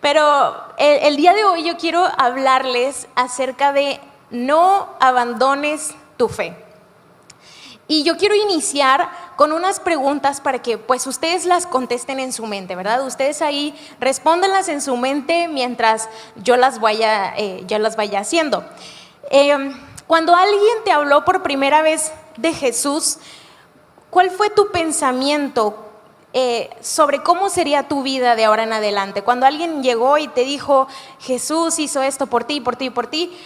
Pero el día de hoy yo quiero hablarles acerca de no abandones tu fe. Y yo quiero iniciar con unas preguntas para que pues ustedes las contesten en su mente, ¿verdad? Ustedes ahí respóndanlas en su mente mientras yo las vaya haciendo. Cuando alguien te habló por primera vez de Jesús, ¿cuál fue tu pensamiento sobre cómo sería tu vida de ahora en adelante? Cuando alguien llegó y te dijo, Jesús hizo esto por ti, por ti, por ti,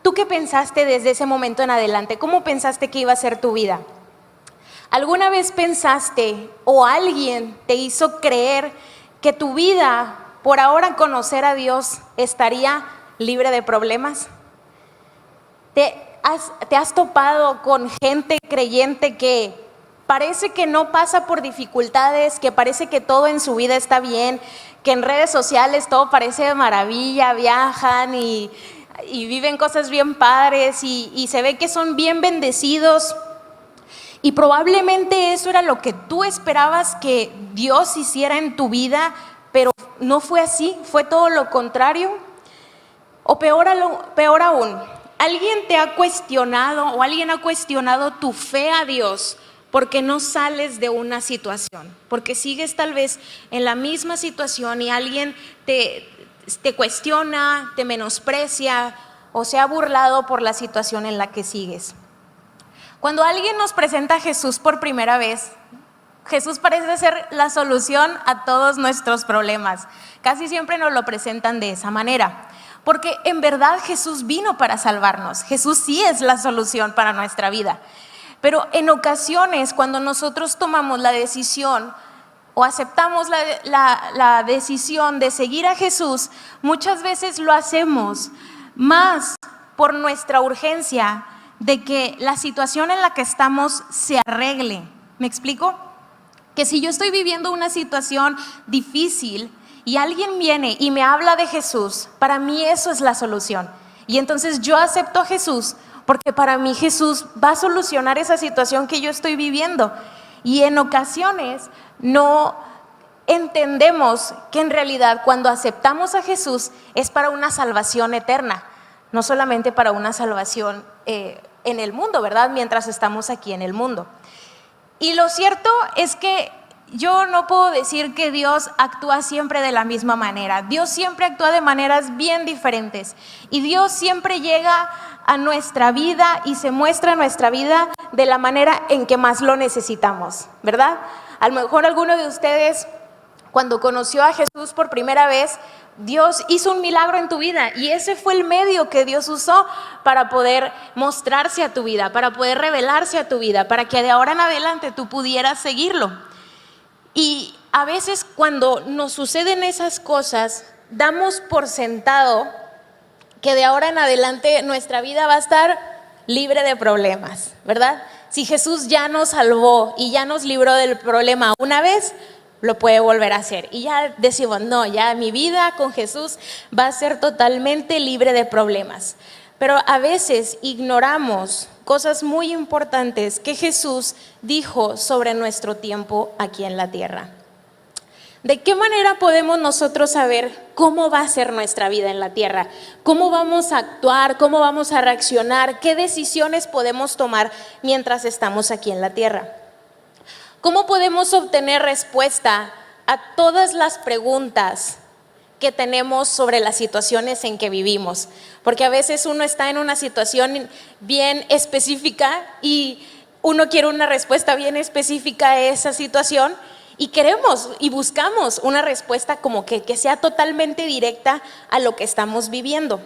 ¿tú qué pensaste desde ese momento en adelante? ¿Cómo pensaste que iba a ser tu vida? ¿Alguna vez pensaste o alguien te hizo creer que tu vida, por ahora conocer a Dios, estaría libre de problemas? ¿Te has topado con gente creyente que parece que no pasa por dificultades, que parece que todo en su vida está bien, que en redes sociales todo parece de maravilla, viajan y viven cosas bien padres y se ve que son bien bendecidos? Y probablemente eso era lo que tú esperabas que Dios hiciera en tu vida, pero no fue así, fue todo lo contrario. O peor aún, alguien te ha cuestionado o alguien ha cuestionado tu fe a Dios porque no sales de una situación, porque sigues tal vez en la misma situación y alguien te cuestiona, te menosprecia o se ha burlado por la situación en la que sigues. Cuando alguien nos presenta a Jesús por primera vez, Jesús parece ser la solución a todos nuestros problemas. Casi siempre nos lo presentan de esa manera, porque en verdad Jesús vino para salvarnos. Jesús sí es la solución para nuestra vida. Pero en ocasiones, cuando nosotros tomamos la decisión o aceptamos la decisión de seguir a Jesús, muchas veces lo hacemos más por nuestra urgencia de que la situación en la que estamos se arregle. ¿Me explico? Que si yo estoy viviendo una situación difícil y alguien viene y me habla de Jesús, para mí eso es la solución. Y entonces yo acepto a Jesús porque para mí Jesús va a solucionar esa situación que yo estoy viviendo. Y en ocasiones no entendemos que en realidad cuando aceptamos a Jesús es para una salvación eterna, no solamente para una salvación en el mundo, ¿verdad? Mientras estamos aquí en el mundo. Y lo cierto es que yo no puedo decir que Dios actúa siempre de la misma manera. Dios siempre actúa de maneras bien diferentes. Y Dios siempre llega a nuestra vida y se muestra en nuestra vida de la manera en que más lo necesitamos, ¿verdad? A lo mejor alguno de ustedes, cuando conoció a Jesús por primera vez, Dios hizo un milagro en tu vida y ese fue el medio que Dios usó para poder mostrarse a tu vida, para poder revelarse a tu vida, para que de ahora en adelante tú pudieras seguirlo. Y a veces cuando nos suceden esas cosas, damos por sentado que de ahora en adelante nuestra vida va a estar libre de problemas, ¿verdad? Si Jesús ya nos salvó y ya nos libró del problema una vez, lo puede volver a hacer. Y ya decimos, no, ya mi vida con Jesús va a ser totalmente libre de problemas. Pero a veces ignoramos cosas muy importantes que Jesús dijo sobre nuestro tiempo aquí en la tierra. ¿De qué manera podemos nosotros saber cómo va a ser nuestra vida en la tierra? ¿Cómo vamos a actuar? ¿Cómo vamos a reaccionar? ¿Qué decisiones podemos tomar mientras estamos aquí en la tierra? ¿Cómo podemos obtener respuesta a todas las preguntas que tenemos sobre las situaciones en que vivimos? Porque a veces uno está en una situación bien específica y uno quiere una respuesta bien específica a esa situación y queremos y buscamos una respuesta como que sea totalmente directa a lo que estamos viviendo.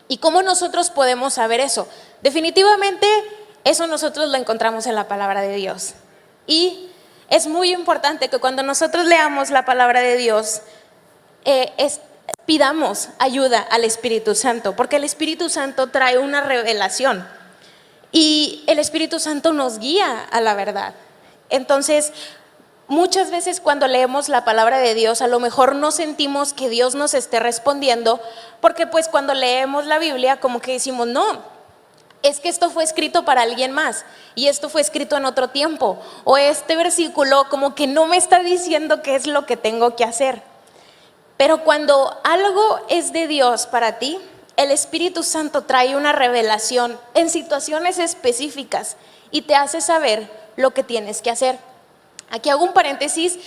¿Y cómo nosotros podemos saber eso? Definitivamente eso nosotros lo encontramos en la palabra de Dios. Y es muy importante que cuando nosotros leamos la palabra de Dios, pidamos ayuda al Espíritu Santo, porque el Espíritu Santo trae una revelación y el Espíritu Santo nos guía a la verdad. Entonces, muchas veces cuando leemos la palabra de Dios, a lo mejor no sentimos que Dios nos esté respondiendo, porque pues cuando leemos la Biblia como que decimos, no, es que esto fue escrito para alguien más y esto fue escrito en otro tiempo, o este versículo como que no me está diciendo qué es lo que tengo que hacer. Pero cuando algo es de Dios para ti, el Espíritu Santo trae una revelación en situaciones específicas y te hace saber lo que tienes que hacer. Aquí hago un paréntesis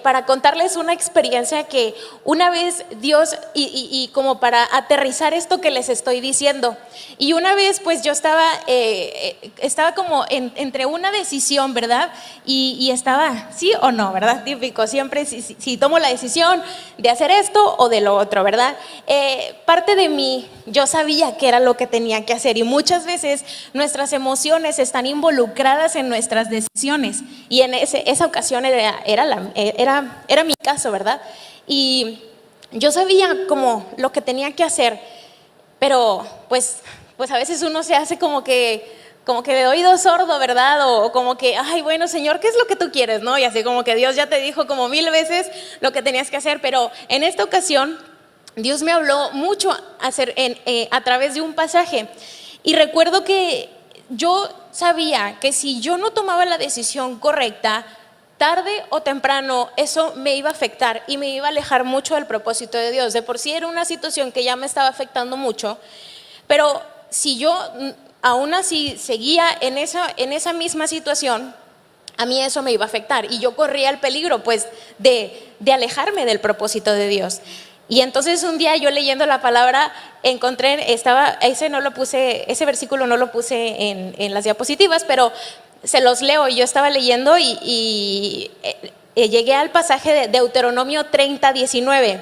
para contarles una experiencia que una vez Dios, y como para aterrizar esto que les estoy diciendo, y una vez pues yo estaba como entre una decisión, ¿verdad? Y estaba, sí o no, ¿verdad? Típico, siempre si tomo la decisión de hacer esto o de lo otro, ¿verdad? Parte de mí, yo sabía que era lo que tenía que hacer, y muchas veces nuestras emociones están involucradas en nuestras decisiones, y en esa ocasión era mi caso, ¿verdad? Y yo sabía como lo que tenía que hacer, pero pues a veces uno se hace como que de oído sordo, ¿verdad? O como que, ay, bueno, Señor, ¿qué es lo que tú quieres? ¿No? Y así como que Dios ya te dijo como 1000 veces lo que tenías que hacer, pero en esta ocasión Dios me habló mucho a través de un pasaje, y recuerdo que yo sabía que si yo no tomaba la decisión correcta, tarde o temprano eso me iba a afectar y me iba a alejar mucho del propósito de Dios. De por sí era una situación que ya me estaba afectando mucho, pero si yo aún así seguía en esa misma situación, a mí eso me iba a afectar y yo corría el peligro pues de alejarme del propósito de Dios. Y entonces un día yo leyendo la palabra encontré, ese versículo no lo puse en las diapositivas, pero se los leo. Yo estaba leyendo y llegué al pasaje de Deuteronomio 30:19.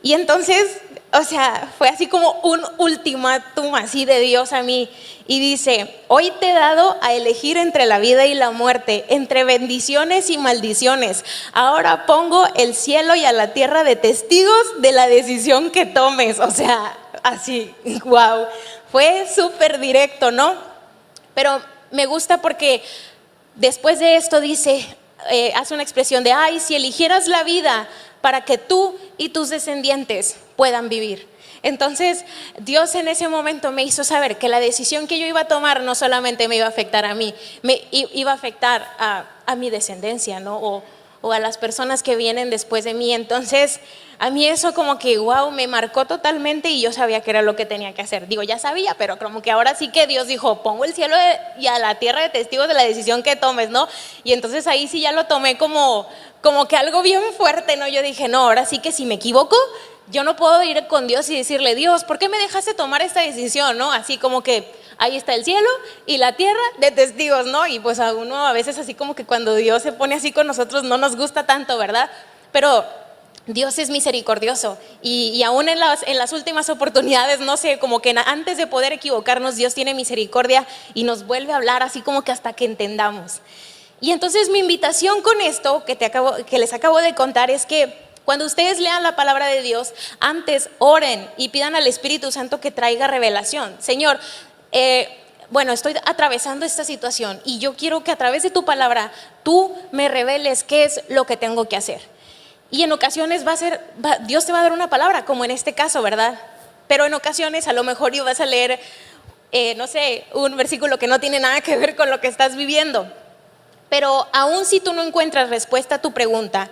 Y entonces, o sea, fue así como un ultimátum así de Dios a mí. Y dice: hoy te he dado a elegir entre la vida y la muerte, entre bendiciones y maldiciones. Ahora pongo el cielo y a la tierra de testigos de la decisión que tomes. O sea, así, wow. Fue súper directo, ¿no? Pero me gusta porque después de esto dice, hace una expresión de: ay, si eligieras la vida para que tú y tus descendientes puedan vivir. Entonces Dios en ese momento me hizo saber que la decisión que yo iba a tomar no solamente me iba a afectar a mí, me iba a afectar a mi descendencia, ¿no? O a las personas que vienen después de mí. Entonces a mí eso como que wow, me marcó totalmente, y yo sabía que era lo que tenía que hacer. Digo, ya sabía, pero como que ahora sí que Dios dijo: pongo el cielo y a la tierra de testigos de la decisión que tomes, ¿no? Y entonces ahí sí ya lo tomé como que algo bien fuerte, ¿no? Yo dije: no, ahora sí que si me equivoco, yo no puedo ir con Dios y decirle: Dios, ¿por qué me dejaste tomar esta decisión? ¿No? Así como que ahí está el cielo y la tierra de testigos, ¿no? Y pues a uno a veces así como que cuando Dios se pone así con nosotros no nos gusta tanto, ¿verdad? Pero Dios es misericordioso, y aún en las últimas oportunidades, no sé, como que antes de poder equivocarnos, Dios tiene misericordia y nos vuelve a hablar así como que hasta que entendamos. Y entonces mi invitación con esto que les acabo de contar es que cuando ustedes lean la palabra de Dios, antes oren y pidan al Espíritu Santo que traiga revelación. Señor, bueno, estoy atravesando esta situación y yo quiero que a través de tu palabra tú me reveles qué es lo que tengo que hacer. Y en ocasiones Dios te va a dar una palabra, como en este caso, ¿verdad? Pero en ocasiones a lo mejor vas a leer, no sé, un versículo que no tiene nada que ver con lo que estás viviendo. Pero aún si tú no encuentras respuesta a tu pregunta,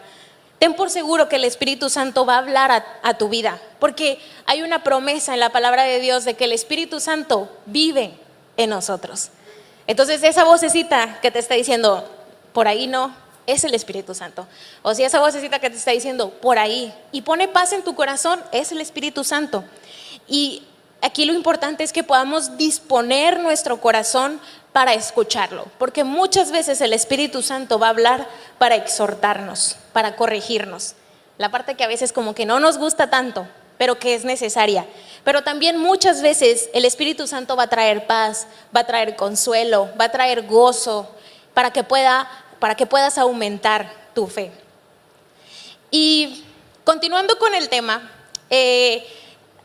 ten por seguro que el Espíritu Santo va a hablar a tu vida, porque hay una promesa en la palabra de Dios de que el Espíritu Santo vive en nosotros. Entonces esa vocecita que te está diciendo por ahí no, es el Espíritu Santo. O si esa vocecita que te está diciendo por ahí y pone paz en tu corazón, es el Espíritu Santo. Y aquí lo importante es que podamos disponer nuestro corazón para escucharlo, porque muchas veces el Espíritu Santo va a hablar para exhortarnos, para corregirnos, la parte que a veces como que no nos gusta tanto, pero que es necesaria. Pero también muchas veces el Espíritu Santo va a traer paz, va a traer consuelo, va a traer gozo, para que puedas aumentar tu fe. Y continuando con el tema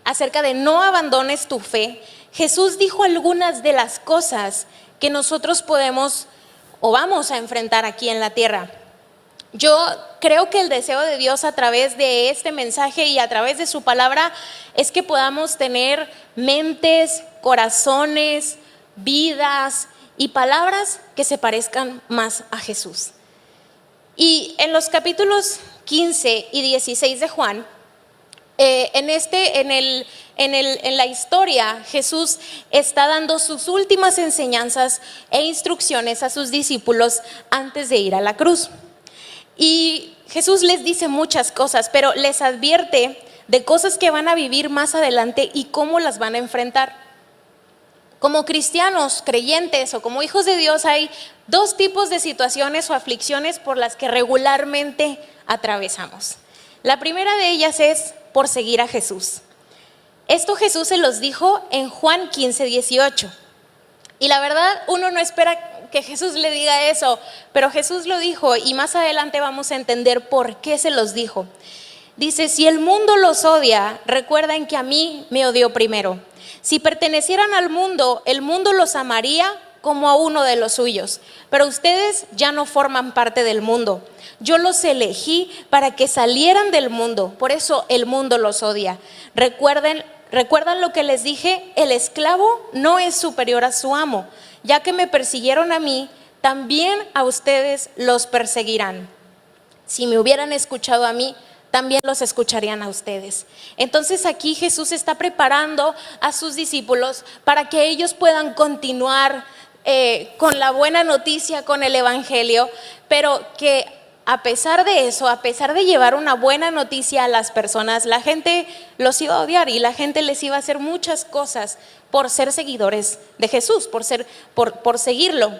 acerca de no abandones tu fe, Jesús dijo algunas de las cosas que nosotros podemos o vamos a enfrentar aquí en la tierra. Yo creo que el deseo de Dios a través de este mensaje y a través de su palabra es que podamos tener mentes, corazones, vidas y palabras que se parezcan más a Jesús. Y en los capítulos 15 y 16 de Juan, en la historia, Jesús está dando sus últimas enseñanzas e instrucciones a sus discípulos antes de ir a la cruz. Y Jesús les dice muchas cosas, pero les advierte de cosas que van a vivir más adelante y cómo las van a enfrentar. Como cristianos, creyentes o como hijos de Dios, hay dos tipos de situaciones o aflicciones por las que regularmente atravesamos. La primera de ellas es por seguir a Jesús. Esto Jesús se los dijo en Juan 15:18. Y la verdad, uno no espera que Jesús le diga eso, pero Jesús lo dijo y más adelante vamos a entender por qué se los dijo. Dice: si el mundo los odia, recuerden que a mí me odió primero. Si pertenecieran al mundo, el mundo los amaría como a uno de los suyos, pero ustedes ya no forman parte del mundo. Yo los elegí para que salieran del mundo, por eso el mundo los odia. ¿Recuerdan lo que les dije? El esclavo no es superior a su amo. Ya que me persiguieron a mí, también a ustedes los perseguirán. Si me hubieran escuchado a mí, también los escucharían a ustedes. Entonces aquí Jesús está preparando a sus discípulos para que ellos puedan continuar con la buena noticia, con el evangelio, pero que a pesar de eso, a pesar de llevar una buena noticia a las personas, la gente los iba a odiar y la gente les iba a hacer muchas cosas por ser seguidores de Jesús, por seguirlo.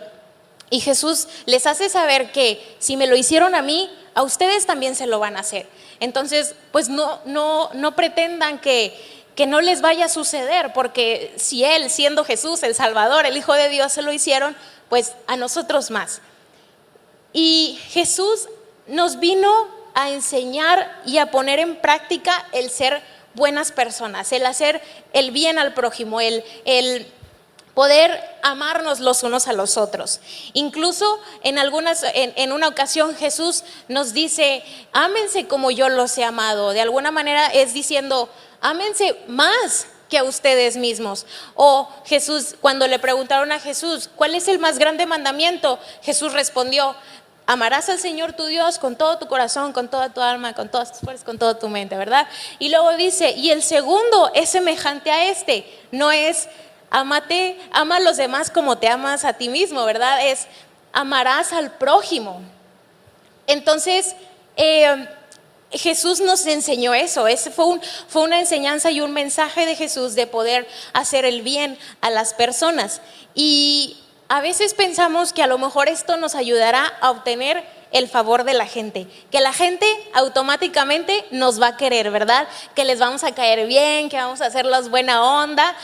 Y Jesús les hace saber que si me lo hicieron a mí, a ustedes también se lo van a hacer. Entonces, pues no pretendan que no les vaya a suceder, porque si Él, siendo Jesús, el Salvador, el Hijo de Dios, se lo hicieron, pues a nosotros más. Y Jesús nos vino a enseñar y a poner en práctica el ser buenas personas, el hacer el bien al prójimo, el poder amarnos los unos a los otros. Incluso en una ocasión Jesús nos dice: ámense como yo los he amado. De alguna manera es diciendo: ámense más que a ustedes mismos. O Jesús, cuando le preguntaron a Jesús: ¿cuál es el más grande mandamiento? Jesús respondió: amarás al Señor tu Dios con todo tu corazón, con toda tu alma, con todas tus fuerzas, con toda tu mente, ¿verdad? Y luego dice: y el segundo es semejante a este, no es ama a los demás como te amas a ti mismo, ¿verdad? Es amarás al prójimo. Entonces, Jesús nos enseñó eso. Ese fue una enseñanza y un mensaje de Jesús de poder hacer el bien a las personas. Y a veces pensamos que a lo mejor esto nos ayudará a obtener el favor de la gente, que la gente automáticamente nos va a querer, ¿verdad? Que les vamos a caer bien, que vamos a hacerlos buena onda.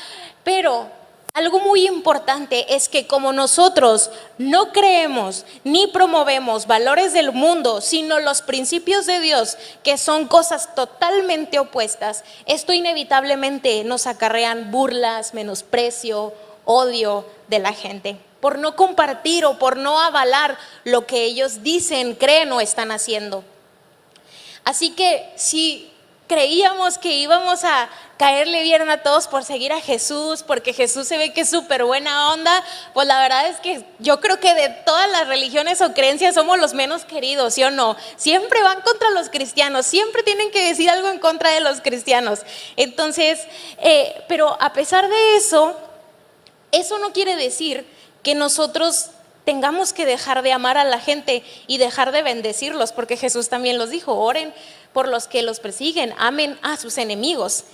Pero algo muy importante es que como nosotros no creemos ni promovemos valores del mundo, sino los principios de Dios, que son cosas totalmente opuestas, esto inevitablemente nos acarrean burlas, menosprecio, odio de la gente, por no compartir o por no avalar lo que ellos dicen, creen o están haciendo. Así que si creíamos que íbamos a caerle bien a todos por seguir a Jesús, porque Jesús se ve que es súper buena onda, pues la verdad es que yo creo que de todas las religiones o creencias somos los menos queridos, ¿sí o no? Siempre van contra los cristianos, siempre tienen que decir algo en contra de los cristianos. Entonces, pero a pesar de eso no quiere decir que nosotros tengamos que dejar de amar a la gente y dejar de bendecirlos, porque Jesús también los dijo: oren por los que los persiguen, amen a sus enemigos.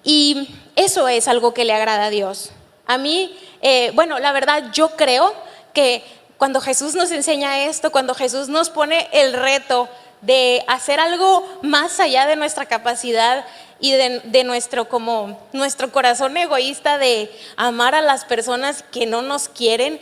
Y eso es algo que le agrada a Dios. A mí, la verdad, yo creo que cuando Jesús nos enseña esto, cuando Jesús nos pone el reto de hacer algo más allá de nuestra capacidad y de nuestro corazón egoísta de amar a las personas que no nos quieren,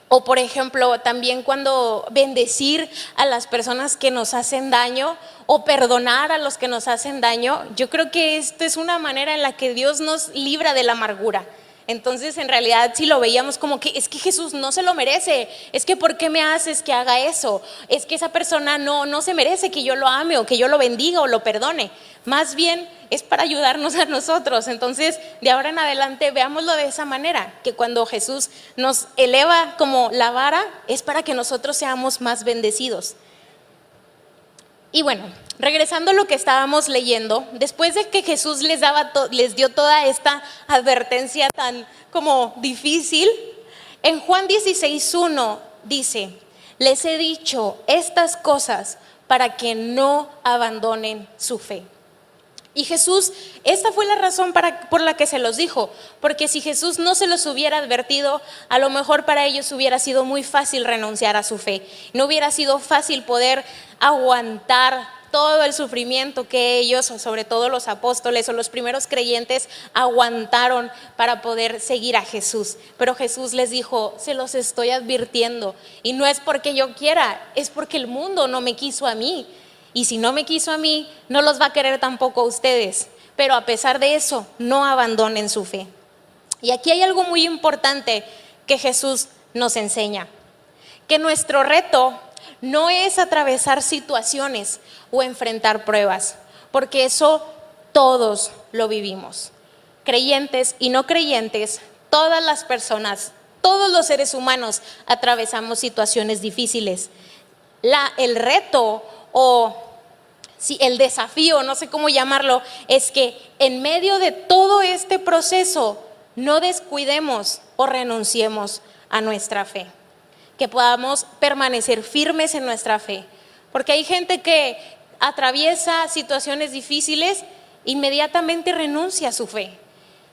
o por ejemplo también cuando bendecir a las personas que nos hacen daño o perdonar a los que nos hacen daño, yo creo que esta es una manera en la que Dios nos libra de la amargura. Entonces en realidad si lo veíamos como que es que Jesús no se lo merece, es que ¿por qué me haces que haga eso? Es que esa persona no se merece que yo lo ame o que yo lo bendiga o lo perdone. Más bien es para ayudarnos a nosotros. Entonces de ahora en adelante veámoslo de esa manera, que cuando Jesús nos eleva como la vara es para que nosotros seamos más bendecidos. Y bueno, regresando a lo que estábamos leyendo, después de que Jesús les dio toda esta advertencia tan como difícil, en Juan 16:1 dice: les he dicho estas cosas para que no abandonen su fe. Y Jesús, esta fue la razón por la que se los dijo, porque si Jesús no se los hubiera advertido, a lo mejor para ellos hubiera sido muy fácil renunciar a su fe. No hubiera sido fácil poder aguantar todo el sufrimiento que ellos, sobre todo los apóstoles o los primeros creyentes, aguantaron para poder seguir a Jesús. Pero Jesús les dijo: se los estoy advirtiendo, y no es porque yo quiera, es porque el mundo no me quiso a mí. Y si no me quiso a mí, no los va a querer tampoco a ustedes. Pero a pesar de eso, no abandonen su fe. Y aquí hay algo muy importante que Jesús nos enseña: que nuestro reto no es atravesar situaciones o enfrentar pruebas, porque eso todos lo vivimos. Creyentes y no creyentes, todas las personas, todos los seres humanos atravesamos situaciones difíciles. El reto o el desafío, no sé cómo llamarlo, es que en medio de todo este proceso no descuidemos o renunciemos a nuestra fe, que podamos permanecer firmes en nuestra fe, porque hay gente que atraviesa situaciones difíciles, inmediatamente renuncia a su fe,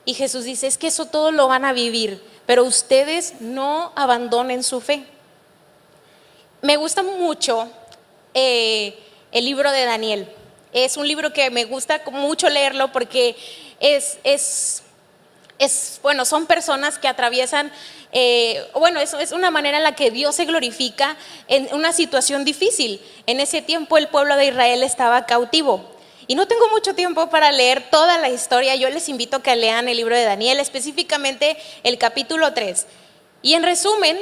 y Jesús dice: es que eso todo lo van a vivir, pero ustedes no abandonen su fe. Me gusta mucho el libro de Daniel. Es un libro que me gusta mucho leerlo porque bueno, son personas que atraviesan, eso es una manera en la que Dios se glorifica en una situación difícil. En ese tiempo el pueblo de Israel estaba cautivo. Y no tengo mucho tiempo para leer toda la historia. Yo les invito a que lean el libro de Daniel, específicamente el capítulo 3. Y en resumen,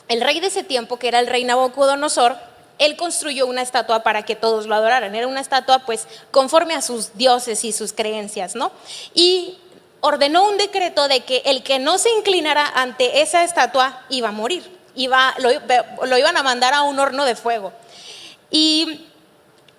el rey de ese tiempo, que era el rey Nabucodonosor, él construyó una estatua para que todos lo adoraran. Era una estatua pues conforme a sus dioses y sus creencias, ¿no? Y ordenó un decreto de que el que no se inclinara ante esa estatua iba a morir, lo iban a mandar a un horno de fuego. Y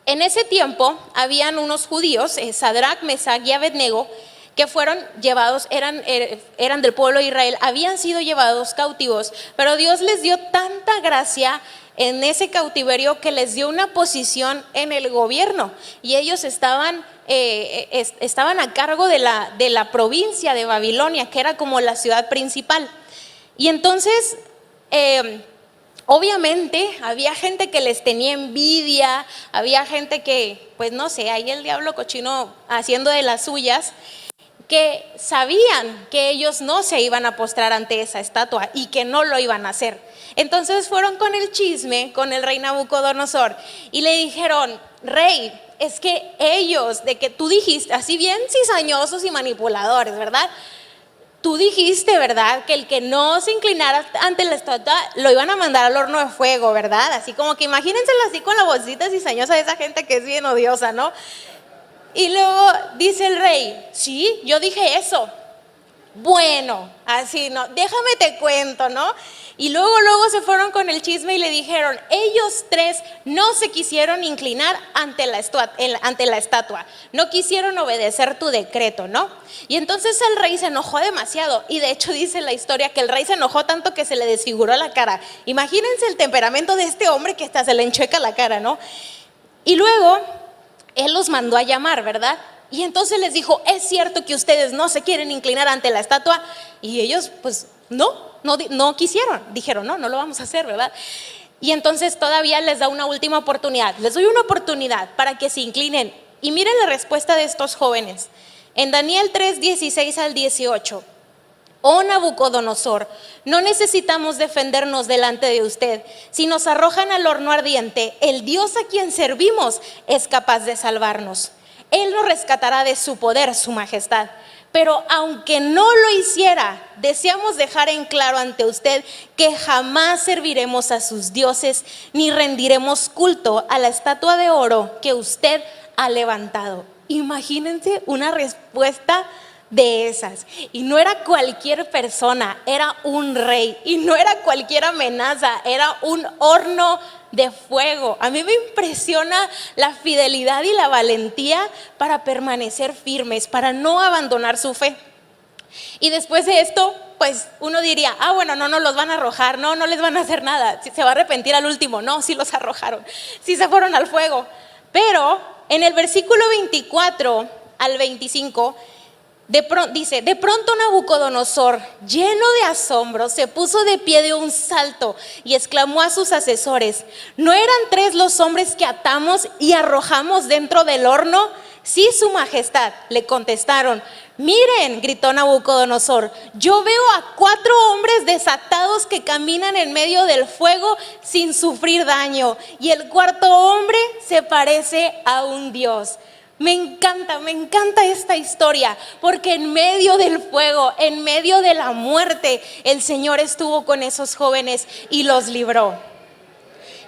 en ese tiempo habían unos judíos, Sadrach, Mesach y Abednego, que fueron llevados, eran del pueblo de Israel, habían sido llevados cautivos, pero Dios les dio tanta gracia en ese cautiverio que les dio una posición en el gobierno, y ellos estaban a cargo de la provincia de Babilonia, que era como la ciudad principal. Y entonces obviamente había gente que les tenía envidia, había gente que, pues no sé, ahí el diablo cochino haciendo de las suyas, que sabían que ellos no se iban a postrar ante esa estatua y que no lo iban a hacer. Entonces fueron con el chisme, con el rey Nabucodonosor, y le dijeron: rey, es que ellos, de que tú dijiste, así bien cizañosos y manipuladores, ¿verdad? Tú dijiste, ¿verdad?, que el que no se inclinara ante la estatua lo iban a mandar al horno de fuego, ¿verdad? Así como que imagínenselo así con la vocita cizañosa de esa gente que es bien odiosa, ¿no? Y luego dice el rey: sí, yo dije eso. Bueno, así no, déjame te cuento, ¿no? Y luego se fueron con el chisme y le dijeron: ellos tres no se quisieron inclinar ante la estatua, no quisieron obedecer tu decreto, ¿no? Y entonces el rey se enojó demasiado, y de hecho dice la historia que el rey se enojó tanto que se le desfiguró la cara. Imagínense el temperamento de este hombre, que hasta se le enchueca la cara, ¿no? Y luego él los mandó a llamar, ¿verdad? Y entonces les dijo: ¿es cierto que ustedes no se quieren inclinar ante la estatua? Y ellos pues no quisieron, dijeron: no lo vamos a hacer, ¿verdad? Y entonces todavía les da una última oportunidad: les doy una oportunidad para que se inclinen. Y miren la respuesta de estos jóvenes en Daniel 3, 16 al 18. Oh Nabucodonosor, no necesitamos defendernos delante de usted. Si nos arrojan al horno ardiente, el Dios a quien servimos es capaz de salvarnos. Él nos rescatará de su poder, su majestad. Pero aunque no lo hiciera, deseamos dejar en claro ante usted que jamás serviremos a sus dioses ni rendiremos culto a la estatua de oro que usted ha levantado. Imagínense una respuesta de esas. Y no era cualquier persona, era un rey. Y no era cualquier amenaza, era un horno de fuego. A mí me impresiona la fidelidad y la valentía para permanecer firmes, para no abandonar su fe. Y después de esto, pues uno diría, bueno, no los van a arrojar, no les van a hacer nada, se va a arrepentir al último. No, sí los arrojaron, sí se fueron al fuego. Pero en el versículo 24 al 25 dice: de pronto Nabucodonosor, lleno de asombro, se puso de pie de un salto y exclamó a sus asesores: ¿no eran 3 los hombres que atamos y arrojamos dentro del horno? Sí, su majestad, le contestaron. Miren, gritó Nabucodonosor, yo veo a 4 hombres desatados que caminan en medio del fuego sin sufrir daño, y el 4.º hombre se parece a un dios. Me encanta esta historia, porque en medio del fuego, en medio de la muerte, el Señor estuvo con esos jóvenes y los libró.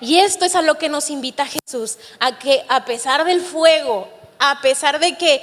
Y esto es a lo que nos invita Jesús, a que a pesar del fuego, a pesar de que,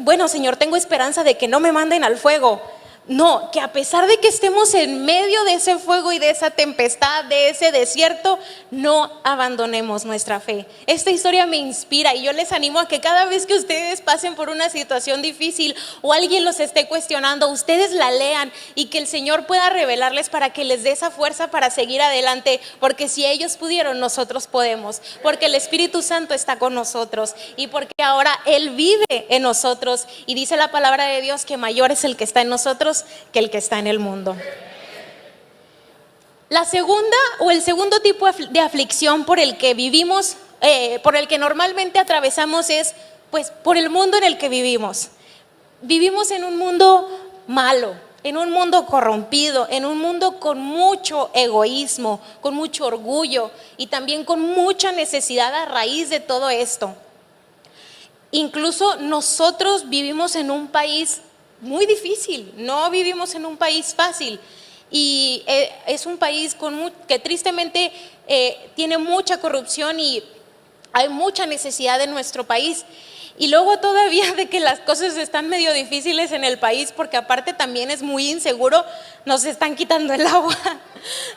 bueno, Señor, tengo esperanza de que no me manden al fuego. No, que a pesar de que estemos en medio de ese fuego y de esa tempestad, de ese desierto, no abandonemos nuestra fe. Esta historia me inspira y yo les animo a que cada vez que ustedes pasen por una situación difícil o alguien los esté cuestionando, ustedes la lean y que el Señor pueda revelarles para que les dé esa fuerza para seguir adelante, porque si ellos pudieron, nosotros podemos, porque el Espíritu Santo está con nosotros y porque ahora Él vive en nosotros, y dice la palabra de Dios que mayor es el que está en nosotros que el que está en el mundo. La segunda o el segundo tipo de aflicción por el que vivimos, por el que normalmente atravesamos, es pues por el mundo en el que vivimos. Vivimos en un mundo malo, en un mundo corrompido, en un mundo con mucho egoísmo, con mucho orgullo y también con mucha necesidad a raíz de todo esto. Incluso nosotros vivimos en un país muy difícil, no vivimos en un país fácil, y es un país que tristemente tiene mucha corrupción y hay mucha necesidad en nuestro país. Y luego todavía de que las cosas están medio difíciles en el país, porque aparte también es muy inseguro, nos están quitando el agua,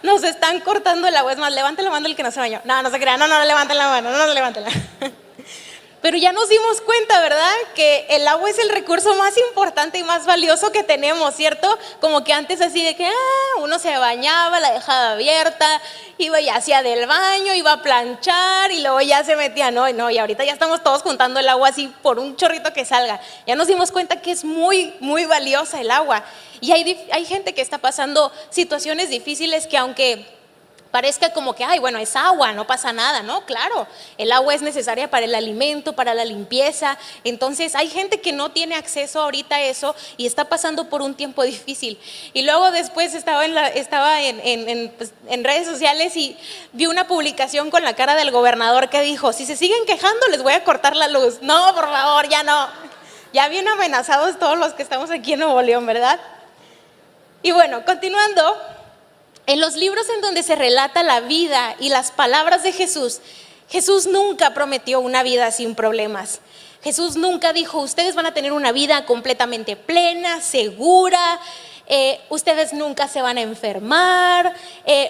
nos están cortando el agua. Es más, levante la mano el que no se bañó. No se crea, no levanten la mano, no levanten la mano. Pero ya nos dimos cuenta, ¿verdad? Que el agua es el recurso más importante y más valioso que tenemos, ¿cierto? Como que antes así de que uno se bañaba, la dejaba abierta, iba y hacía del baño, iba a planchar y luego ya se metía, no, y ahorita ya estamos todos juntando el agua así por un chorrito que salga. Ya nos dimos cuenta que es muy, muy valiosa el agua. Y hay gente que está pasando situaciones difíciles que aunque parezca como que, bueno, es agua, no pasa nada, ¿no? Claro, el agua es necesaria para el alimento, para la limpieza. Entonces hay gente que no tiene acceso ahorita a eso y está pasando por un tiempo difícil. Y luego después estaba en redes sociales y vi una publicación con la cara del gobernador que dijo: si se siguen quejando les voy a cortar la luz. No, por favor, ya no. Ya bien amenazados todos los que estamos aquí en Nuevo León, ¿verdad? Y bueno, continuando. En los libros en donde se relata la vida y las palabras de Jesús, Jesús nunca prometió una vida sin problemas. Jesús nunca dijo: ustedes van a tener una vida completamente plena, segura, ustedes nunca se van a enfermar,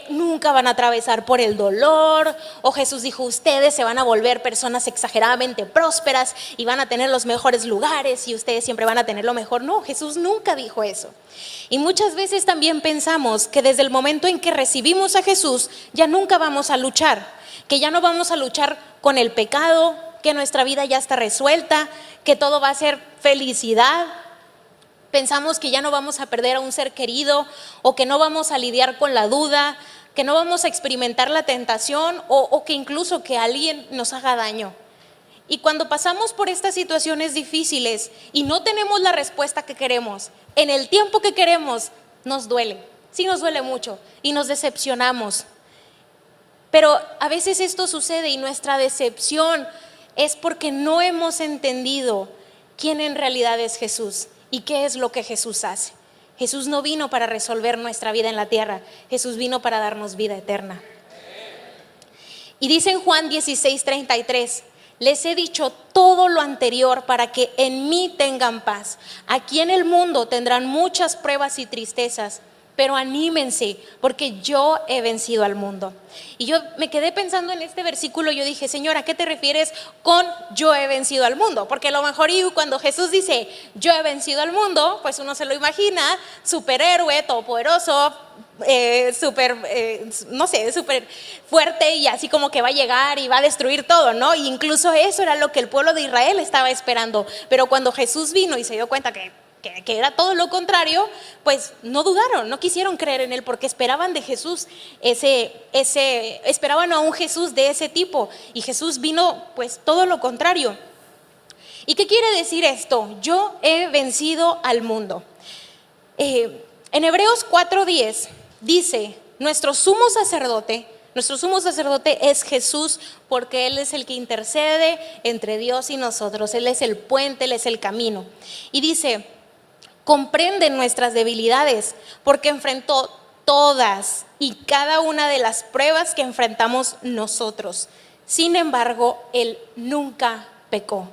nunca van a atravesar por el dolor. O Jesús dijo: ustedes se van a volver personas exageradamente prósperas y van a tener los mejores lugares y ustedes siempre van a tener lo mejor. No, Jesús nunca dijo eso. Y muchas veces también pensamos que desde el momento en que recibimos a Jesús ya nunca vamos a luchar, que ya no vamos a luchar con el pecado, que nuestra vida ya está resuelta, que todo va a ser felicidad. Pensamos que ya no vamos a perder a un ser querido, o que no vamos a lidiar con la duda, que no vamos a experimentar la tentación, o que incluso que alguien nos haga daño. Y cuando pasamos por estas situaciones difíciles y no tenemos la respuesta que queremos, en el tiempo que queremos, nos duele. Sí, nos duele mucho y nos decepcionamos. Pero a veces esto sucede y nuestra decepción es porque no hemos entendido quién en realidad es Jesús y qué es lo que Jesús hace. Jesús no vino para resolver nuestra vida en la tierra, Jesús vino para darnos vida eterna. Y dice en Juan 16:33, Les he dicho todo lo anterior para que en mí tengan paz. Aquí en el mundo tendrán muchas pruebas y tristezas, pero anímense porque yo he vencido al mundo. Y yo me quedé pensando en este versículo. Yo dije, Señor, ¿a qué te refieres con yo he vencido al mundo? Porque a lo mejor cuando Jesús dice yo he vencido al mundo, pues uno se lo imagina superhéroe, todopoderoso, no sé, súper fuerte, y así como que va a llegar y va a destruir todo, ¿no? Y incluso eso era lo que el pueblo de Israel estaba esperando. Pero cuando Jesús vino y se dio cuenta que era todo lo contrario, pues no dudaron, no quisieron creer en él, porque esperaban de Jesús esperaban a un Jesús de ese tipo, y Jesús vino pues todo lo contrario. ¿Y qué quiere decir esto? Yo he vencido al mundo. En Hebreos 4:10 dice, nuestro sumo sacerdote es Jesús, porque Él es el que intercede entre Dios y nosotros. Él es el puente, Él es el camino. Y dice, comprende nuestras debilidades, porque enfrentó todas y cada una de las pruebas que enfrentamos nosotros. Sin embargo, Él nunca pecó.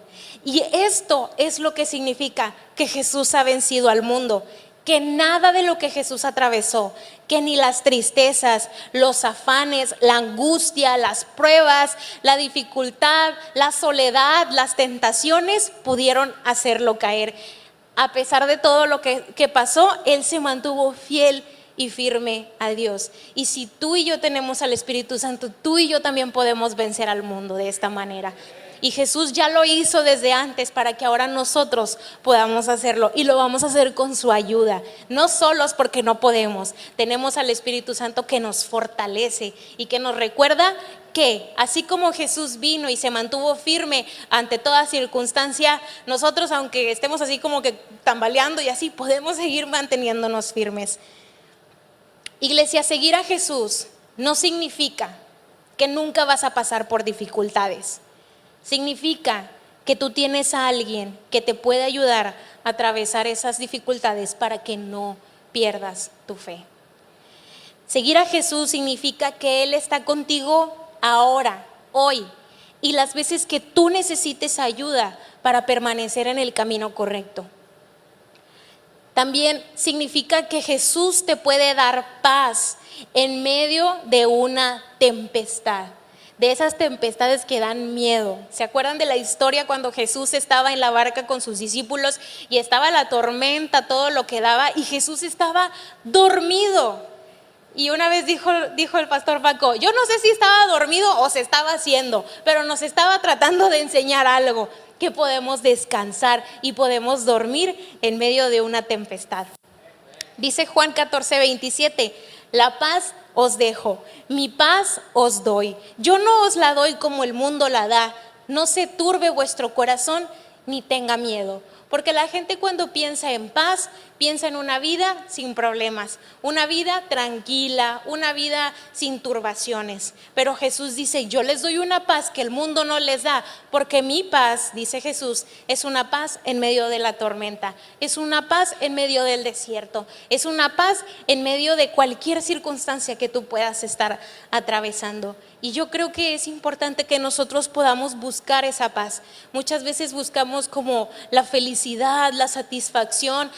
Y esto es lo que significa que Jesús ha vencido al mundo. Que nada de lo que Jesús atravesó, que ni las tristezas, los afanes, la angustia, las pruebas, la dificultad, la soledad, las tentaciones pudieron hacerlo caer. A pesar de todo lo que pasó, Él se mantuvo fiel y firme a Dios. Y si tú y yo tenemos al Espíritu Santo, tú y yo también podemos vencer al mundo de esta manera. Y Jesús ya lo hizo desde antes para que ahora nosotros podamos hacerlo, y lo vamos a hacer con su ayuda, no solos porque no podemos. Tenemos al Espíritu Santo que nos fortalece y que nos recuerda que así como Jesús vino y se mantuvo firme ante toda circunstancia, nosotros, aunque estemos así como que tambaleando y así, podemos seguir manteniéndonos firmes. Iglesia, seguir a Jesús no significa que nunca vas a pasar por dificultades. Significa que tú tienes a alguien que te puede ayudar a atravesar esas dificultades para que no pierdas tu fe. Seguir a Jesús significa que Él está contigo ahora, hoy, y las veces que tú necesites ayuda para permanecer en el camino correcto. También significa que Jesús te puede dar paz en medio de una tempestad. De esas tempestades que dan miedo. ¿Se acuerdan de la historia cuando Jesús estaba en la barca con sus discípulos y estaba la tormenta, todo lo que daba, y Jesús estaba dormido? Y una vez dijo el pastor Paco, yo no sé si estaba dormido o se estaba haciendo, pero nos estaba tratando de enseñar algo, que podemos descansar y podemos dormir en medio de una tempestad. Dice Juan 14:27, la paz os dejo, mi paz os doy. Yo no os la doy como el mundo la da. No se turbe vuestro corazón ni tenga miedo. Porque la gente, cuando piensa en paz, piensa en una vida sin problemas, una vida tranquila, una vida sin turbaciones. Pero Jesús dice, yo les doy una paz que el mundo no les da, porque mi paz, dice Jesús, es una paz en medio de la tormenta, es una paz en medio del desierto, es una paz en medio de cualquier circunstancia que tú puedas estar atravesando. Y yo creo que es importante que nosotros podamos buscar esa paz. Muchas veces buscamos como la felicidad, la satisfacción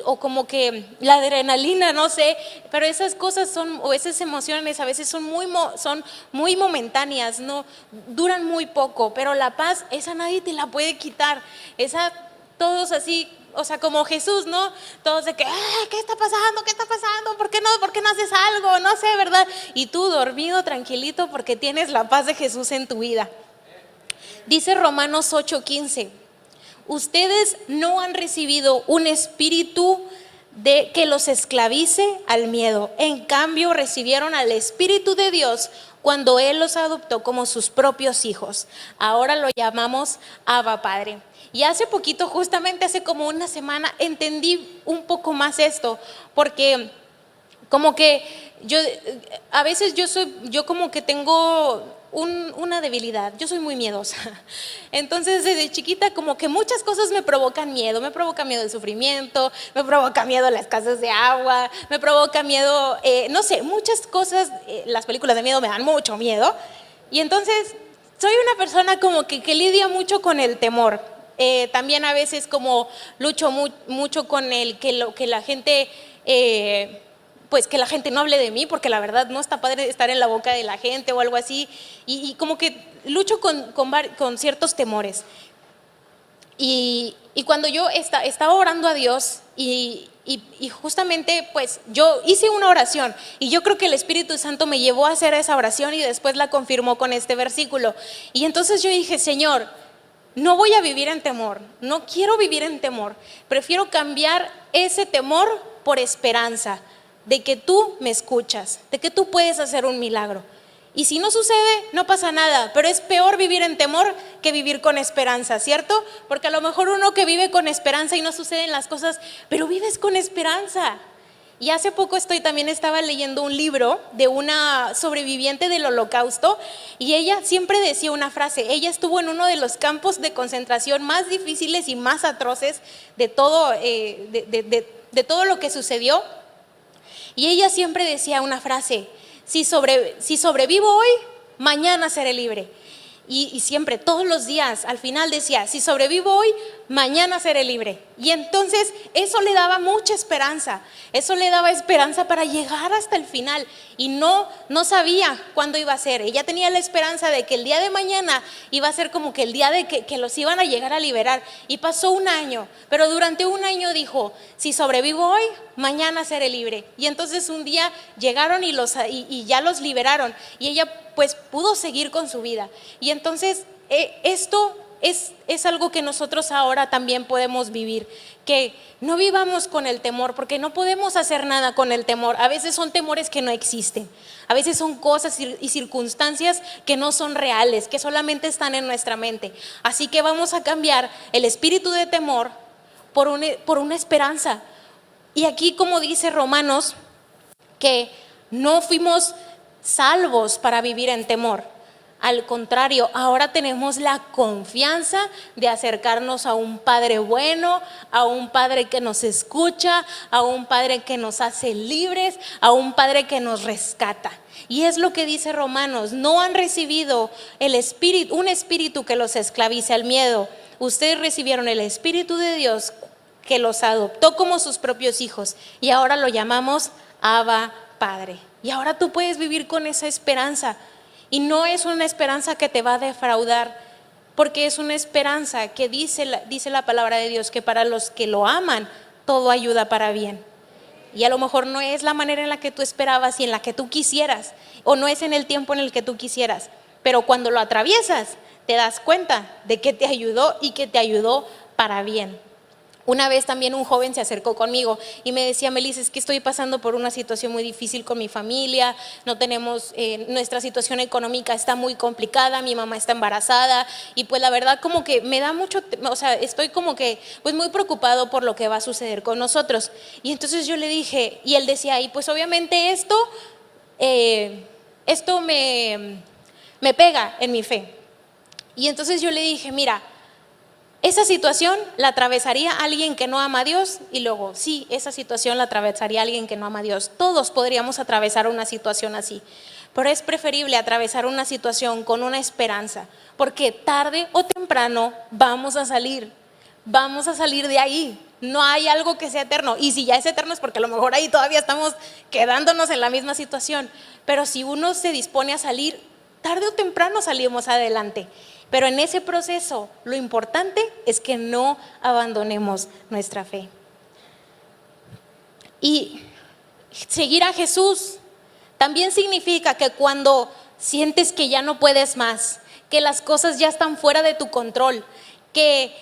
o como que la adrenalina, no sé, pero esas cosas o esas emociones a veces son muy momentáneas, no duran muy poco, pero la paz, esa nadie te la puede quitar. Esa, todos así, o sea, como Jesús, ¿no? Todos de que, ¿qué está pasando? ¿Qué está pasando? ¿Por qué no haces algo? No sé, ¿verdad? Y tú dormido, tranquilito, porque tienes la paz de Jesús en tu vida. Dice Romanos 8:15, ustedes no han recibido un espíritu que los esclavice al miedo. En cambio, recibieron al Espíritu de Dios cuando Él los adoptó como sus propios hijos. Ahora lo llamamos Abba Padre. Y hace poquito, justamente hace como una semana, entendí un poco más esto, porque como que a veces yo como que tengo una debilidad, yo soy muy miedosa. Entonces desde chiquita como que muchas cosas me provocan miedo. Me provoca miedo el sufrimiento, me provoca miedo la escasez de agua, me provoca miedo, no sé, muchas cosas. Las películas de miedo me dan mucho miedo. Y entonces soy una persona como que lidia mucho con el temor. También a veces como lucho mucho con el que la gente, pues que la gente no hable de mí, porque la verdad no está padre estar en la boca de la gente o algo así, y como que lucho con ciertos temores. Y cuando yo estaba orando a Dios y justamente pues yo hice una oración y yo creo que el Espíritu Santo me llevó a hacer esa oración y después la confirmó con este versículo. Y entonces yo dije, Señor, no voy a vivir en temor, no quiero vivir en temor, prefiero cambiar ese temor por esperanza de que tú me escuchas, de que tú puedes hacer un milagro. Y si no sucede, no pasa nada, pero es peor vivir en temor que vivir con esperanza, ¿cierto? Porque a lo mejor uno que vive con esperanza y no suceden las cosas, pero vives con esperanza. Y hace poco también estaba leyendo un libro de una sobreviviente del Holocausto y ella siempre decía una frase. Ella estuvo en uno de los campos de concentración más difíciles y más atroces de todo, de todo lo que sucedió. Y ella siempre decía una frase: si sobrevivo hoy, mañana seré libre. Y siempre, todos los días, al final decía: si sobrevivo hoy, mañana seré libre. Y entonces eso le daba mucha esperanza, eso le daba esperanza para llegar hasta el final. Y no sabía cuándo iba a ser. Ella tenía la esperanza de que el día de mañana iba a ser como que el día de que los iban a llegar a liberar. Y pasó un año, pero durante un año dijo: si sobrevivo hoy, mañana seré libre. Y entonces un día llegaron y ya los liberaron. Y ella pues pudo seguir con su vida. Y entonces esto es algo que nosotros ahora también podemos vivir, que no vivamos con el temor, porque no podemos hacer nada con el temor. A veces son temores que no existen, a veces son cosas y circunstancias que no son reales, que solamente están en nuestra mente. Así que vamos a cambiar el espíritu de temor por una esperanza. Y aquí, como dice Romanos, que no fuimos salvos para vivir en temor. Al contrario, ahora tenemos la confianza de acercarnos a un Padre bueno, a un Padre que nos escucha, a un Padre que nos hace libres, a un Padre que nos rescata. Y es lo que dice Romanos: no han recibido un espíritu que los esclavice al miedo. Ustedes recibieron el Espíritu de Dios que los adoptó como sus propios hijos, y ahora lo llamamos Abba Padre. Y ahora tú puedes vivir con esa esperanza. Y no es una esperanza que te va a defraudar, porque es una esperanza que dice la palabra de Dios, que para los que lo aman, todo ayuda para bien. Y a lo mejor no es la manera en la que tú esperabas y en la que tú quisieras, o no es en el tiempo en el que tú quisieras, pero cuando lo atraviesas, te das cuenta de que te ayudó y que te ayudó para bien. Una vez también un joven se acercó conmigo y me decía: Melissa, es que estoy pasando por una situación muy difícil con mi familia, no tenemos, nuestra situación económica está muy complicada, mi mamá está embarazada, y pues la verdad como que me da mucho, o sea, estoy como que pues muy preocupado por lo que va a suceder con nosotros. Y entonces yo le dije, y él decía: y pues obviamente esto me pega en mi fe. Y entonces yo le dije: mira, esa situación la atravesaría alguien que no ama a Dios, y luego sí, esa situación la atravesaría alguien que no ama a Dios. Todos podríamos atravesar una situación así, pero es preferible atravesar una situación con una esperanza, porque tarde o temprano vamos a salir de ahí. No hay algo que sea eterno, y si ya es eterno es porque a lo mejor ahí todavía estamos quedándonos en la misma situación. Pero si uno se dispone a salir, tarde o temprano salimos adelante. Pero en ese proceso lo importante es que no abandonemos nuestra fe. Y seguir a Jesús también significa que cuando sientes que ya no puedes más, que las cosas ya están fuera de tu control, que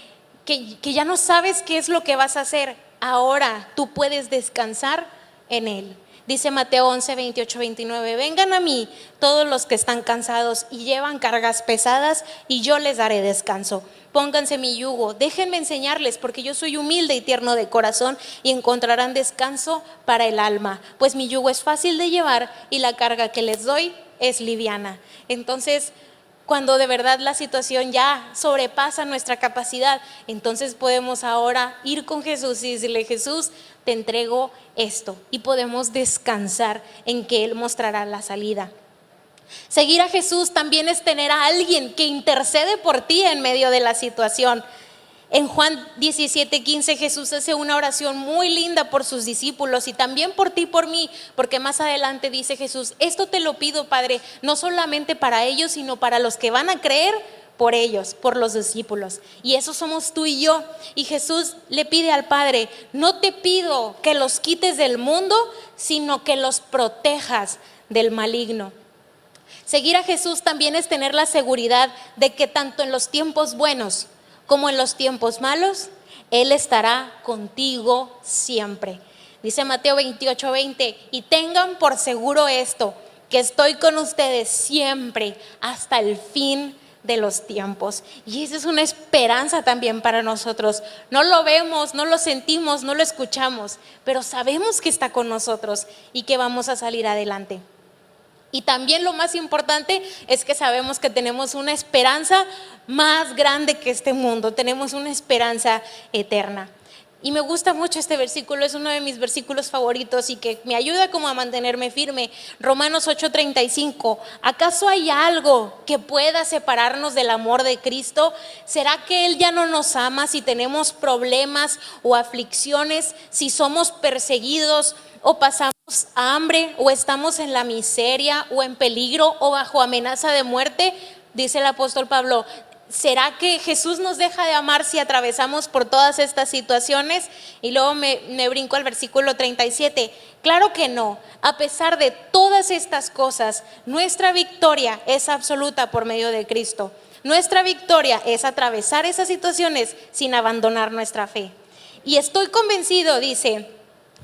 ya no sabes qué es lo que vas a hacer, ahora tú puedes descansar en Él. Dice Mateo 11, 28, 29, vengan a mí todos los que están cansados y llevan cargas pesadas, y yo les daré descanso. Pónganse mi yugo, déjenme enseñarles, porque yo soy humilde y tierno de corazón, y encontrarán descanso para el alma, pues mi yugo es fácil de llevar y la carga que les doy es liviana. Entonces, cuando de verdad la situación ya sobrepasa nuestra capacidad, entonces podemos ahora ir con Jesús y decirle: Jesús, te entrego esto, y podemos descansar en que Él mostrará la salida. Seguir a Jesús también es tener a alguien que intercede por ti en medio de la situación. En Juan 17:15 Jesús hace una oración muy linda por sus discípulos y también por ti y por mí, porque más adelante dice Jesús: esto te lo pido, Padre, no solamente para ellos, sino para los que van a creer por ellos, por los discípulos. Y eso somos tú y yo. Y Jesús le pide al Padre: no te pido que los quites del mundo, sino que los protejas del maligno. Seguir a Jesús también es tener la seguridad de que tanto en los tiempos buenos como en los tiempos malos, Él estará contigo siempre. Dice Mateo 28:20: y tengan por seguro esto, que estoy con ustedes siempre hasta el fin de los tiempos. Y esa es una esperanza también para nosotros. No lo vemos, no lo sentimos, no lo escuchamos, pero sabemos que está con nosotros y que vamos a salir adelante. Y también lo más importante es que sabemos que tenemos una esperanza más grande que este mundo, tenemos una esperanza eterna. Y me gusta mucho este versículo, es uno de mis versículos favoritos y que me ayuda como a mantenerme firme. Romanos 8:35: ¿acaso hay algo que pueda separarnos del amor de Cristo? ¿Será que Él ya no nos ama si tenemos problemas o aflicciones, si somos perseguidos o pasamos hambre, o estamos en la miseria, o en peligro, o bajo amenaza de muerte? Dice el apóstol Pablo: ¿será que Jesús nos deja de amar si atravesamos por todas estas situaciones? Y luego me brinco al versículo 37. Claro que no. A pesar de todas estas cosas, nuestra victoria es absoluta por medio de Cristo. Nuestra victoria es atravesar esas situaciones sin abandonar nuestra fe. Y estoy convencido, dice,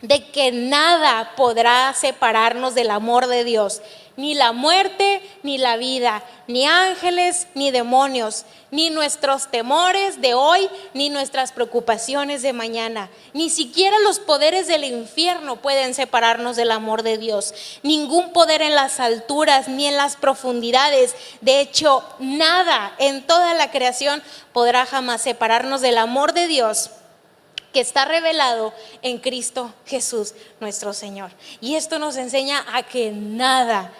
de que nada podrá separarnos del amor de Dios, ni la muerte, ni la vida, ni ángeles, ni demonios, ni nuestros temores de hoy, ni nuestras preocupaciones de mañana. Ni siquiera los poderes del infierno pueden separarnos del amor de Dios. Ningún poder en las alturas, ni en las profundidades. De hecho, nada en toda la creación podrá jamás separarnos del amor de Dios, que está revelado en Cristo Jesús nuestro Señor. Y esto nos enseña a que nada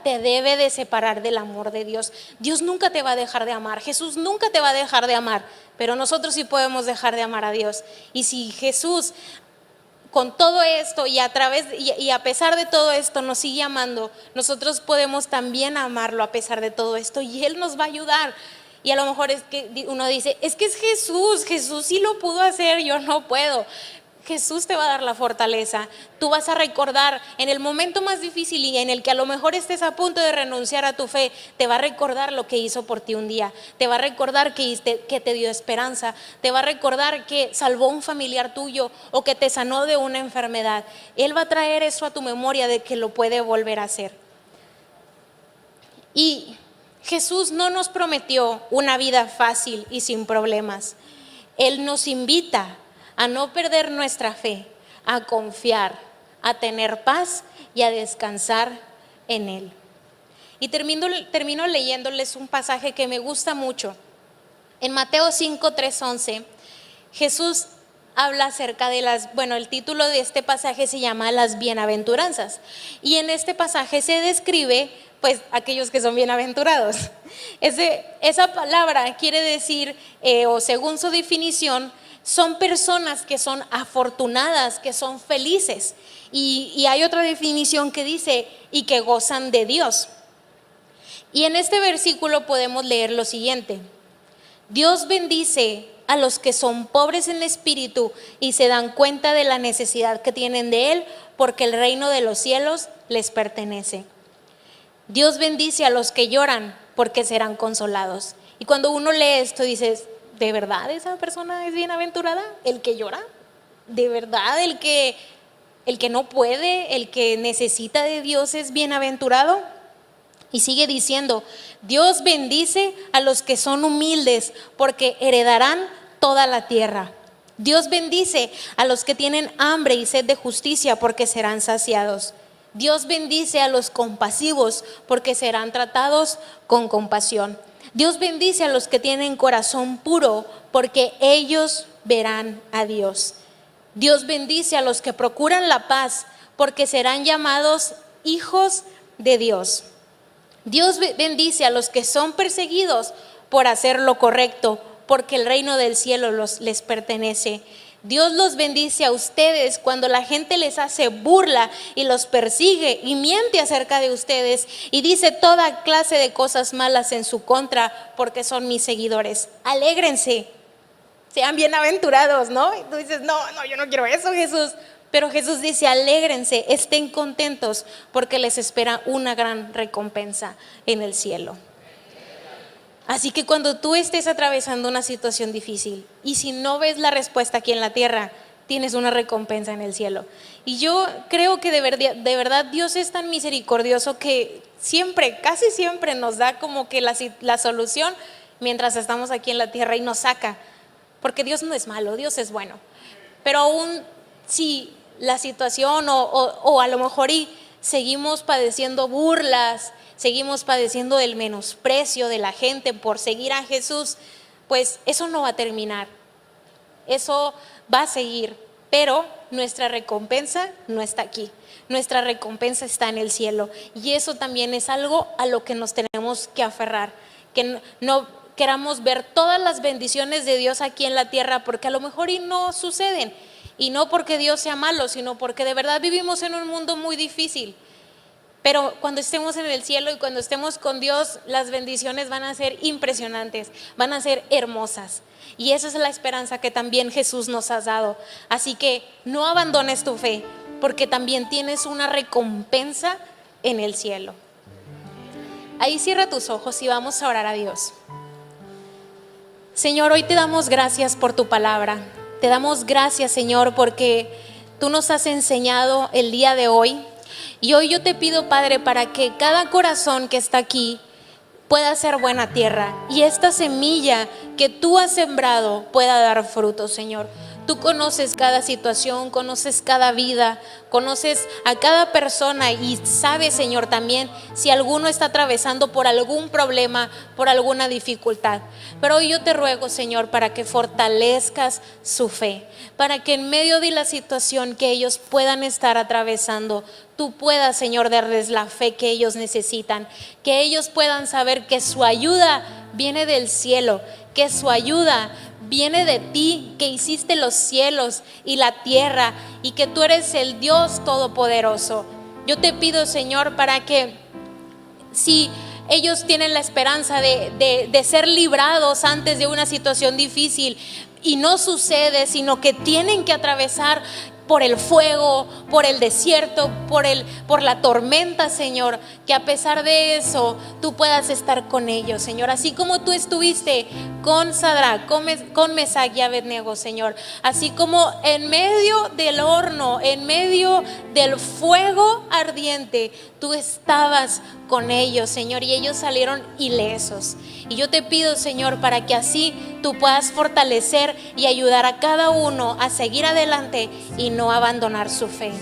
te debe de separar del amor de Dios. Dios nunca te va a dejar de amar, Jesús nunca te va a dejar de amar, pero nosotros sí podemos dejar de amar a Dios. Y si Jesús, con todo esto y a pesar de todo esto, nos sigue amando, nosotros podemos también amarlo a pesar de todo esto, y Él nos va a ayudar. Y a lo mejor es que uno dice: es que es Jesús sí lo pudo hacer, yo no puedo. Jesús te va a dar la fortaleza. Tú vas a recordar en el momento más difícil y en el que a lo mejor estés a punto de renunciar a tu fe, te va a recordar lo que hizo por ti un día. Te va a recordar que te dio esperanza. Te va a recordar que salvó a un familiar tuyo o que te sanó de una enfermedad. Él va a traer eso a tu memoria de que lo puede volver a hacer. Y Jesús no nos prometió una vida fácil y sin problemas. Él nos invita a no perder nuestra fe, a confiar, a tener paz y a descansar en Él. Y termino leyéndoles un pasaje que me gusta mucho. En Mateo 5:3-11, Jesús habla acerca de el título de este pasaje se llama las bienaventuranzas. Y en este pasaje se describe pues aquellos que son bienaventurados. Esa palabra quiere decir, o según su definición, son personas que son afortunadas, que son felices. Y hay otra definición que dice: y que gozan de Dios. Y en este versículo podemos leer lo siguiente: Dios bendice a los que son pobres en espíritu y se dan cuenta de la necesidad que tienen de Él, porque el reino de los cielos les pertenece. Dios bendice a los que lloran, porque serán consolados. Y cuando uno lee esto dices: ¿de verdad esa persona es bienaventurada? ¿El que llora? ¿De verdad el que no puede, el que necesita de Dios es bienaventurado? Y sigue diciendo: Dios bendice a los que son humildes, porque heredarán toda la tierra. Dios bendice a los que tienen hambre y sed de justicia, porque serán saciados. Dios bendice a los compasivos, porque serán tratados con compasión. Dios bendice a los que tienen corazón puro, porque ellos verán a Dios. Dios bendice a los que procuran la paz, porque serán llamados hijos de Dios. Dios bendice a los que son perseguidos por hacer lo correcto, porque el reino del cielo les pertenece. Dios los bendice a ustedes cuando la gente les hace burla y los persigue y miente acerca de ustedes y dice toda clase de cosas malas en su contra, porque son mis seguidores. Alégrense, sean bienaventurados, ¿no? Y tú dices, no, yo no quiero eso, Jesús. Pero Jesús dice, alégrense, estén contentos, porque les espera una gran recompensa en el cielo. Así que cuando tú estés atravesando una situación difícil y si no ves la respuesta aquí en la tierra, tienes una recompensa en el cielo. Y yo creo que de verdad Dios es tan misericordioso que siempre, casi siempre nos da como que la solución mientras estamos aquí en la tierra y nos saca. Porque Dios no es malo, Dios es bueno. Pero aún si la situación o a lo mejor seguimos padeciendo burlas, seguimos padeciendo del menosprecio de la gente por seguir a Jesús, pues eso no va a terminar, eso va a seguir, pero nuestra recompensa no está aquí, nuestra recompensa está en el cielo, y eso también es algo a lo que nos tenemos que aferrar, que no queramos ver todas las bendiciones de Dios aquí en la tierra, porque a lo mejor no suceden, y no porque Dios sea malo, sino porque de verdad vivimos en un mundo muy difícil. Pero cuando estemos en el cielo y cuando estemos con Dios, las bendiciones van a ser impresionantes, van a ser hermosas. Y esa es la esperanza que también Jesús nos ha dado. Así que no abandones tu fe, porque también tienes una recompensa en el cielo. Ahí cierra tus ojos y vamos a orar a Dios. Señor, hoy te damos gracias por tu palabra. Te damos gracias, Señor, porque tú nos has enseñado el día de hoy. Y hoy yo te pido, Padre, para que cada corazón que está aquí pueda ser buena tierra y esta semilla que tú has sembrado pueda dar fruto, Señor. Tú conoces cada situación, conoces cada vida, conoces a cada persona y sabes, Señor, también si alguno está atravesando por algún problema, por alguna dificultad. Pero hoy yo te ruego, Señor, para que fortalezcas su fe, para que en medio de la situación que ellos puedan estar atravesando, tú puedas, Señor, darles la fe que ellos necesitan, que ellos puedan saber que su ayuda viene del cielo, que su ayuda viene de ti, que hiciste los cielos y la tierra y que tú eres el Dios todopoderoso. Yo te pido, Señor, para que si ellos tienen la esperanza de ser librados antes de una situación difícil y no sucede, sino que tienen que atravesar por el fuego, por el desierto, por la tormenta, Señor, que a pesar de eso tú puedas estar con ellos, Señor, así como tú estuviste con Sadrach, con Mesach y Abednego, Señor, así como en medio del horno, en medio del fuego ardiente, tú estabas con ellos, Señor, y ellos salieron ilesos. Y yo te pido, Señor, para que así tú puedas fortalecer y ayudar a cada uno a seguir adelante y no abandonar su fe.